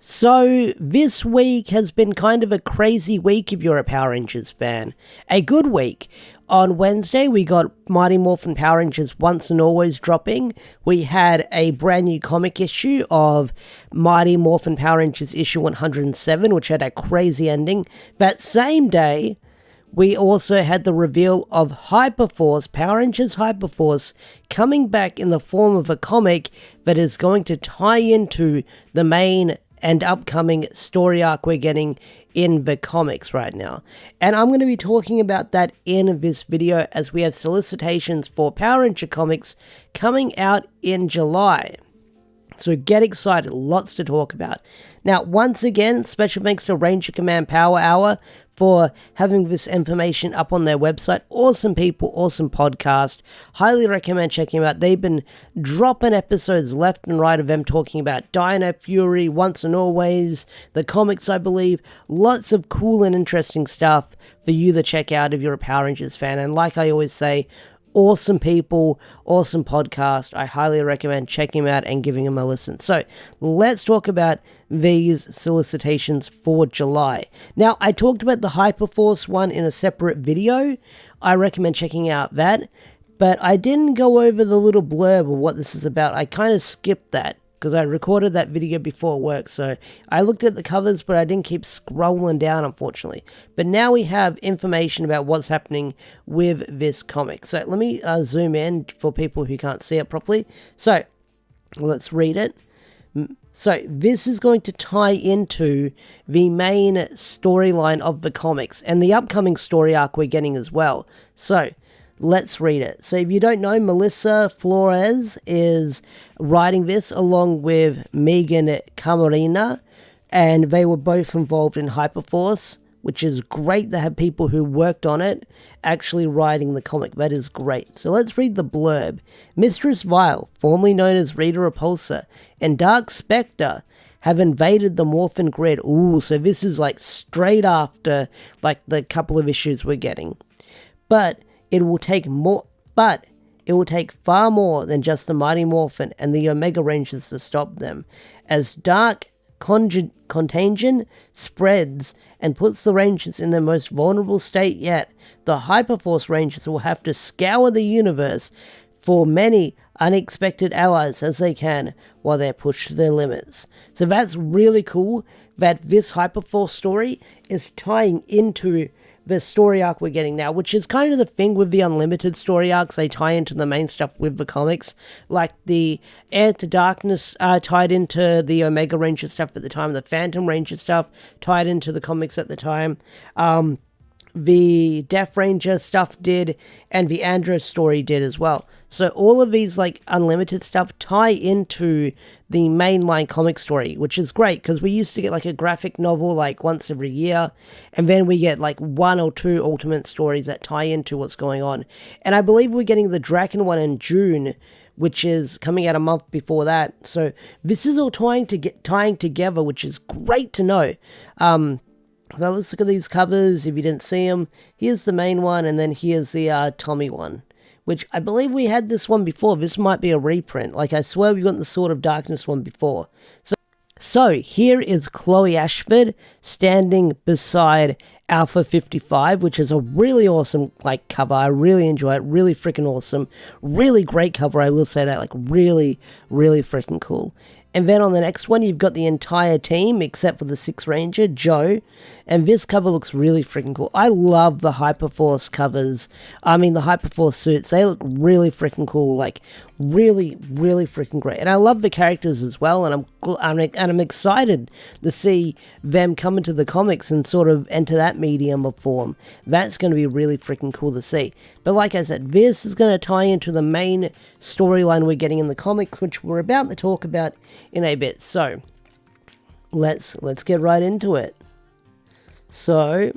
So, this week has been kind of a crazy week if you're a Power Rangers fan. A good week. On Wednesday, we got Mighty Morphin Power Rangers Once and Always dropping. We had a brand new comic issue of Mighty Morphin Power Rangers issue 107, which had a crazy ending. That same day, we also had the reveal of Hyperforce, Power Rangers Hyperforce, coming back in the form of a comic that is going to tie into the main and upcoming story arc we're getting in the comics right now. And I'm going to be talking about that in this video as we have solicitations for Power Ranger comics coming out in July. So get excited, lots to talk about. Now, once again, special thanks to Ranger Command Power Hour for having this information up on their website. Awesome people, awesome podcast. Highly recommend checking them out. They've been dropping episodes left and right of them talking about Dino Fury, Once and Always, the comics, I believe. Lots of cool and interesting stuff for you to check out if you're a Power Rangers fan. And like I always say, awesome people, awesome podcast. I highly recommend checking them out and giving them a listen. So let's talk about these solicitations for July. Now, I talked about the Hyperforce one in a separate video. I recommend checking out that, but I didn't go over the little blurb of what this is about. I kind of skipped that because I recorded that video before work, so I looked at the covers, but I didn't keep scrolling down, unfortunately. But now we have information about what's happening with this comic. So let me zoom in for people who can't see it properly. So let's read it. So this is going to tie into the main storyline of the comics and the upcoming story arc we're getting as well. So let's read it. So if you don't know, Melissa Flores is writing this along with Megan Camarena, and they were both involved in Hyperforce, which is great to have people who worked on it actually writing the comic. That is great. So let's read the blurb. Mistress Vile, formerly known as Rita Repulsa, and Dark Spector have invaded the Morphin Grid. Ooh, so this is like straight after like the couple of issues we're getting. But it will take far more than just the Mighty Morphin and the Omega Rangers to stop them. As dark contagion spreads and puts the Rangers in their most vulnerable state yet, the Hyperforce Rangers will have to scour the universe for many unexpected allies as they can while they're pushed to their limits. So that's really cool that this Hyperforce story is tying into the story arc we're getting now, which is kind of the thing with the Unlimited story arcs. They tie into the main stuff with the comics, like the Air to Darkness tied into the Omega Ranger stuff at the time, the Phantom Ranger stuff tied into the comics at the time, the Death Ranger stuff did, and the Andros story did as well. So all of these like Unlimited stuff tie into the mainline comic story, which is great because we used to get like a graphic novel like once every year, and then we get like one or two Ultimate stories that tie into what's going on. And I believe we're getting the Draken one in June, which is coming out a month before that. So this is all tying together, which is great to know. So let's look at these covers. If you didn't see them, here's the main one, and then here's the Tommy one, which I believe we had this one before. This might be a reprint. Like, I swear we've got the Sword of Darkness one before. So here is Chloe Ashford standing beside Alpha 55, which is a really awesome like cover. I really enjoy it. Really freaking awesome. Really great cover, I will say that. Like, really, really freaking cool. And then on the next one, you've got the entire team, except for the Sixth Ranger, Joe. And this cover looks really freaking cool. I love the Hyperforce covers. I mean, the Hyperforce suits. They look really freaking cool. Like, really, really freaking great. And I love the characters as well. And I'm excited to see them come into the comics and sort of enter that medium of form. That's going to be really freaking cool to see. But like I said, this is going to tie into the main storyline we're getting in the comics, which we're about to talk about in a bit. So let's get right into it. So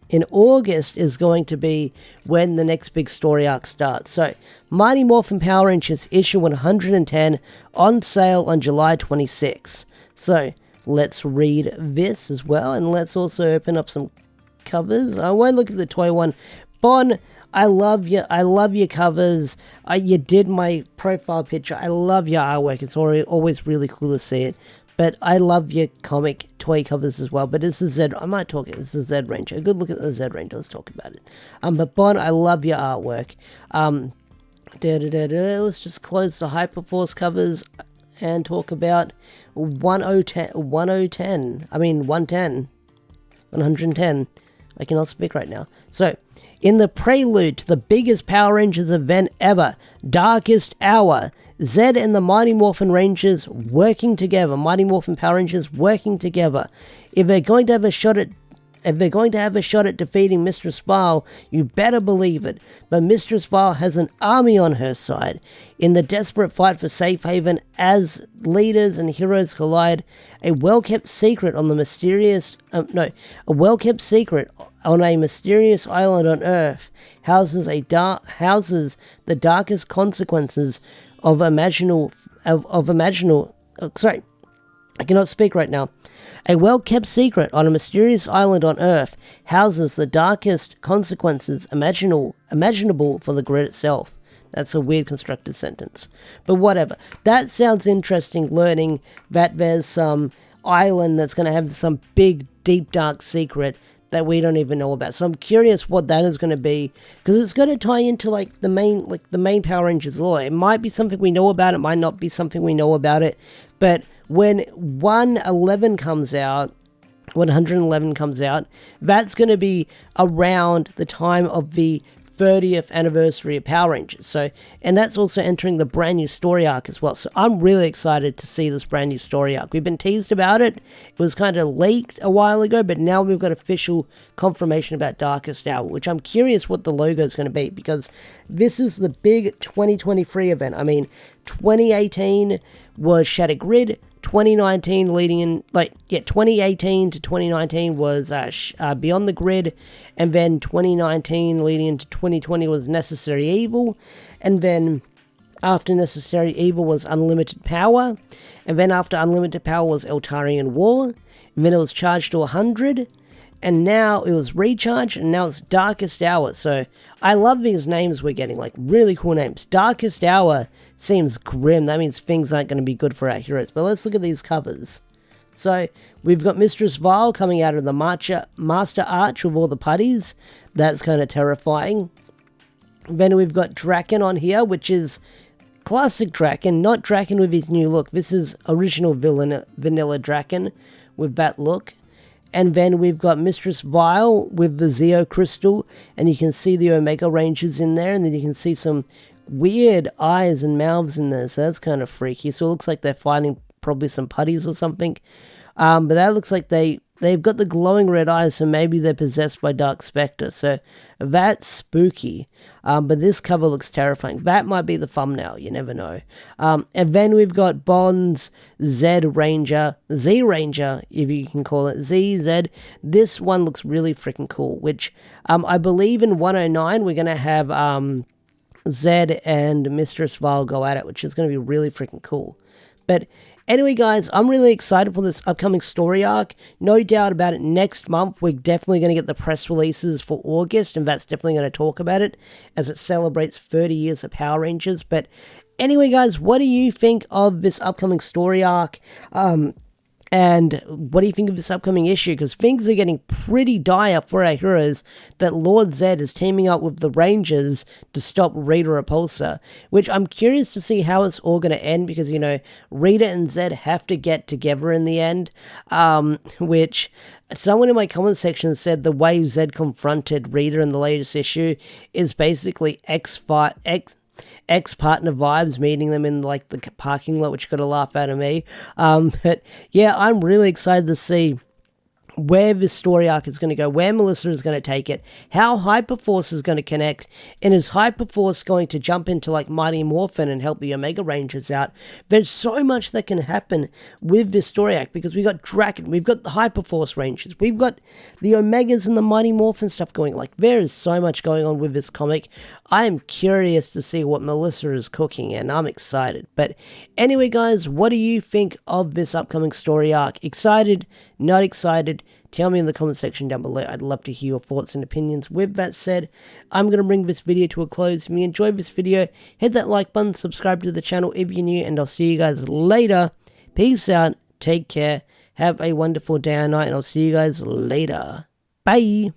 in August is going to be when the next big story arc starts. So Mighty Morphin Power Rangers issue 110 on sale on July 26. So let's read this as well, and let's also open up some covers. I won't look at the toy one. Bon, I love your covers. You did my profile picture. I love your artwork. It's always really cool to see it. But I love your comic toy covers as well. But this is Zed. I might talk it. This is Zed Ranger. A good look at the Zed Ranger. Let's talk about it. But Bon, I love your artwork. Let's just close the Hyperforce covers and talk about 110. I mean 110. 110. I cannot speak right now. So, in the prelude to the biggest Power Rangers event ever, Darkest Hour, Zed and the Mighty Morphin Rangers working together. Mighty Morphin Power Rangers working together. If they're going to have a shot at defeating Mistress Vile, you better believe it. But Mistress Vile has an army on her side. In the desperate fight for safe haven, as leaders and heroes collide, a well-kept secret on a mysterious island on Earth houses the darkest consequences of I cannot speak right now. A well-kept secret on a mysterious island on Earth houses the darkest consequences imaginable for the grid itself. That's a weird constructed sentence. But whatever. That sounds interesting, learning that there's some island that's going to have some big, deep, dark secret that we don't even know about. So I'm curious what that is going to be, because it's going to tie into the main Power Rangers lore. It might be something we know about, it might not be something we know about it, but when 111 comes out, that's going to be around the time of the 30th anniversary of Power Rangers. So, and that's also entering the brand new story arc as well. So I'm really excited to see this brand new story arc. We've been teased about it. It was kind of leaked a while ago, but now we've got official confirmation about Darkest Hour, which I'm curious what the logo is going to be, because this is the big 2023 event. I mean, 2018 was Shattered Grid. 2019 2018 to 2019 was Beyond the Grid, and then 2019 leading into 2020 was Necessary Evil, and then after Necessary Evil was Unlimited Power, and then after Unlimited Power was Eltarian War, and then it was Charged to 100, and now it was Recharge, and now it's Darkest Hour. So I love these names we're getting, really cool names. Darkest Hour seems grim. That means things aren't going to be good for our heroes. But let's look at these covers. So we've got Mistress Vile coming out of the Master Arch with all the putties. That's kind of terrifying. Then we've got Draken on here, which is classic Draken, not Draken with his new look. This is original vanilla Draken with that look. And then we've got Mistress Vile with the Zeo Crystal, and you can see the Omega Rangers in there, and then you can see some weird eyes and mouths in there, so that's kind of freaky. So it looks like they're fighting probably some putties or something. But that looks like they've got the glowing red eyes, so maybe they're possessed by Dark Spector. So that's spooky. But this cover looks terrifying. That might be the thumbnail, you never know. And then we've got Bond's Z Ranger, if you can call it, ZZ. This one looks really freaking cool, which I believe in 109 we're going to have Zed and Mistress Vile go at it, which is going to be really freaking cool. But anyway, guys, I'm really excited for this upcoming story arc. No doubt about it, next month we're definitely going to get the press releases for August, and that's definitely going to talk about it as it celebrates 30 years of Power Rangers. But anyway, guys, what do you think of this upcoming story arc? And what do you think of this upcoming issue? Because things are getting pretty dire for our heroes that Lord Zed is teaming up with the Rangers to stop Rita Repulsa, which I'm curious to see how it's all going to end, because, Rita and Zed have to get together in the end, which someone in my comment section said the way Zed confronted Rita in the latest issue is basically ex-partner vibes, meeting them in the parking lot, which got a laugh out of me. But yeah, I'm really excited to see where this story arc is going to go, where Melissa is going to take it, how Hyperforce is going to connect, and is Hyperforce going to jump into Mighty Morphin and help the Omega Rangers out? There's so much that can happen with this story arc, because we got Draken, we've got the Hyperforce Rangers, we've got the Omegas and the Mighty Morphin stuff going. There is so much going on with this comic. I am curious to see what Melissa is cooking, and I'm excited. But anyway, guys, what do you think of this upcoming story arc? Excited? Not excited? Tell me in the comment section down below. I'd love to hear your thoughts and opinions. With that said, I'm going to bring this video to a close. If you enjoyed this video, hit that like button, subscribe to the channel if you're new, and I'll see you guys later. Peace out. take care, have a wonderful day or night, and I'll see you guys later. Bye!